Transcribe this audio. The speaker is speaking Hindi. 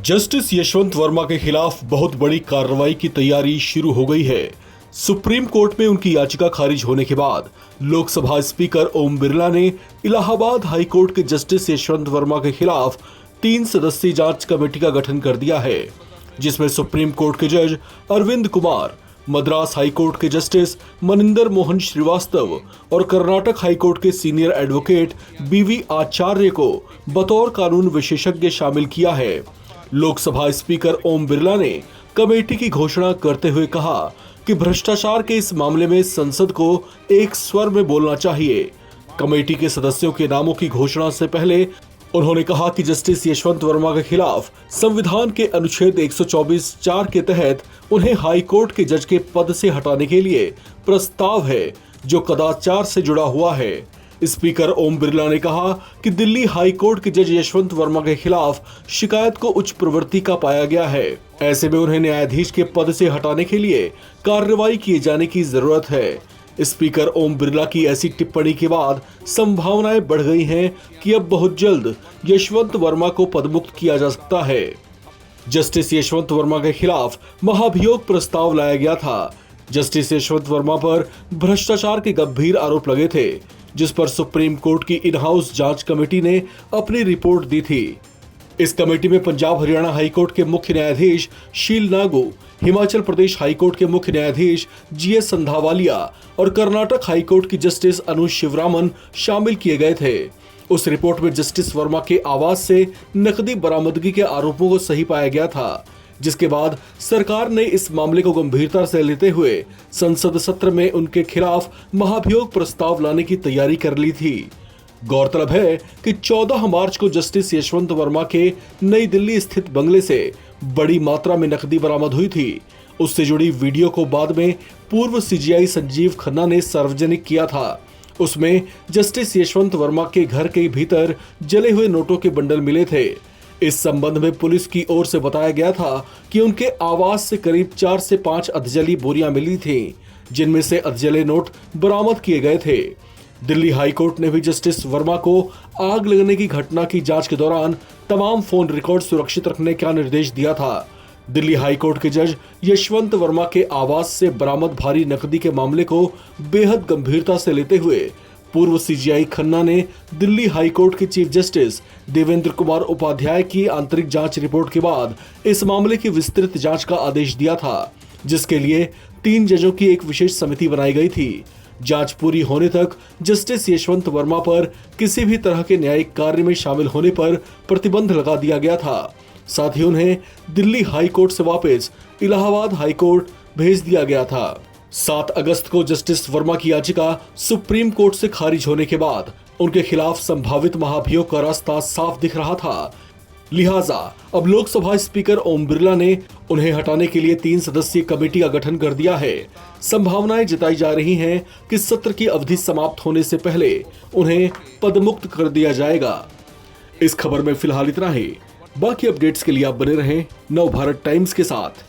जस्टिस यशवंत वर्मा के खिलाफ बहुत बड़ी कार्रवाई की तैयारी शुरू हो गई है। सुप्रीम कोर्ट में उनकी याचिका खारिज होने के बाद लोकसभा स्पीकर ओम बिरला ने इलाहाबाद हाई कोर्ट के जस्टिस यशवंत वर्मा के खिलाफ 3 सदस्यीय जांच कमेटी का गठन कर दिया है, जिसमें सुप्रीम कोर्ट के जज अरविंद कुमार, मद्रास हाई कोर्ट के जस्टिस मनिंदर मोहन श्रीवास्तव और कर्नाटक हाई कोर्ट के सीनियर एडवोकेट बीवी आचार्य को बतौर कानून विशेषज्ञ शामिल किया है। लोकसभा स्पीकर ओम बिरला ने कमेटी की घोषणा करते हुए कहा कि भ्रष्टाचार के इस मामले में संसद को एक स्वर में बोलना चाहिए। कमेटी के सदस्यों के नामों की घोषणा से पहले उन्होंने कहा कि जस्टिस यशवंत वर्मा के खिलाफ संविधान के अनुच्छेद 124(4) के तहत उन्हें हाई कोर्ट के जज के पद से हटाने के लिए प्रस्ताव है, जो कदाचार से जुड़ा हुआ है। स्पीकर ओम बिरला ने कहा कि दिल्ली हाई कोर्ट के जज यशवंत वर्मा के खिलाफ शिकायत को उच्च प्रवृत्ति का पाया गया है। ऐसे में उन्हें न्यायाधीश के पद से हटाने के लिए कार्रवाई किए जाने की जरूरत है। स्पीकर ओम बिरला की ऐसी टिप्पणी के बाद संभावनाएं बढ़ गई हैं कि अब बहुत जल्द यशवंत वर्मा को पदमुक्त किया जा सकता है। जस्टिस यशवंत वर्मा के खिलाफ महाभियोग प्रस्ताव लाया गया था। जस्टिस यशवंत वर्मा पर भ्रष्टाचार के गंभीर आरोप लगे थे, जिस पर सुप्रीम कोर्ट की इन हाउस जांच कमेटी ने अपनी रिपोर्ट दी थी। इस कमेटी में पंजाब हरियाणा हाई कोर्ट के मुख्य न्यायाधीश शील नागू, हिमाचल प्रदेश हाई कोर्ट के मुख्य न्यायाधीश जीएस संधावालिया और कर्नाटक हाई कोर्ट की जस्टिस अनु शिवरामन शामिल किए गए थे। उस रिपोर्ट में जस्टिस वर्मा के आवास से नकदी बरामदगी के आरोपों को सही पाया गया था, जिसके बाद सरकार ने इस मामले को गंभीरता से लेते हुए संसद सत्र में उनके खिलाफ महाभियोग प्रस्ताव लाने की तैयारी कर ली थी। गौरतलब है कि 14 मार्च को जस्टिस यशवंत वर्मा के नई दिल्ली स्थित बंगले से बड़ी मात्रा में नकदी बरामद हुई थी। उससे जुड़ी वीडियो को बाद में पूर्व सीजीआई संजीव खन्ना ने सार्वजनिक किया था। उसमें जस्टिस यशवंत वर्मा के घर के भीतर जले हुए नोटों के बंडल मिले थे। इस संबंध में पुलिस की ओर से बताया गया था कि उनके आवास से करीब 4 से 5 अधजली बोरियां मिली थीं, जिनमें से अधजले नोट बरामद किए गए थे। दिल्ली हाई कोर्ट ने भी जस्टिस वर्मा को आग लगने की घटना की जांच के दौरान तमाम फोन रिकॉर्ड सुरक्षित रखने का निर्देश दिया था। दिल्ली हाई कोर्ट के जज यशवंत वर्मा के आवास से बरामद भारी नकदी के मामले को बेहद गंभीरता से लेते हुए पूर्व सीजीआई खन्ना ने दिल्ली हाई कोर्ट के चीफ जस्टिस देवेंद्र कुमार उपाध्याय की आंतरिक जांच रिपोर्ट के बाद इस मामले की विस्तृत जांच का आदेश दिया था, जिसके लिए 3 जजों की एक विशेष समिति बनाई गई थी। जांच पूरी होने तक जस्टिस यशवंत वर्मा पर किसी भी तरह के न्यायिक कार्य में शामिल होने पर प्रतिबंध लगा दिया गया था। साथ ही उन्हें दिल्ली हाई कोर्ट से वापस इलाहाबाद हाई कोर्ट भेज दिया गया था। 7 अगस्त को जस्टिस वर्मा की याचिका सुप्रीम कोर्ट से खारिज होने के बाद उनके खिलाफ संभावित महाभियोग का रास्ता साफ दिख रहा था। लिहाजा अब लोकसभा स्पीकर ओम बिरला ने उन्हें हटाने के लिए 3 सदस्यीय कमेटी का गठन कर दिया है। संभावनाएं जताई जा रही हैं कि सत्र की अवधि समाप्त होने से पहले उन्हें पदमुक्त कर दिया जाएगा। इस खबर में फिलहाल इतना ही। बाकी अपडेट्स के लिए आप बने रहें नवभारत टाइम्स के साथ।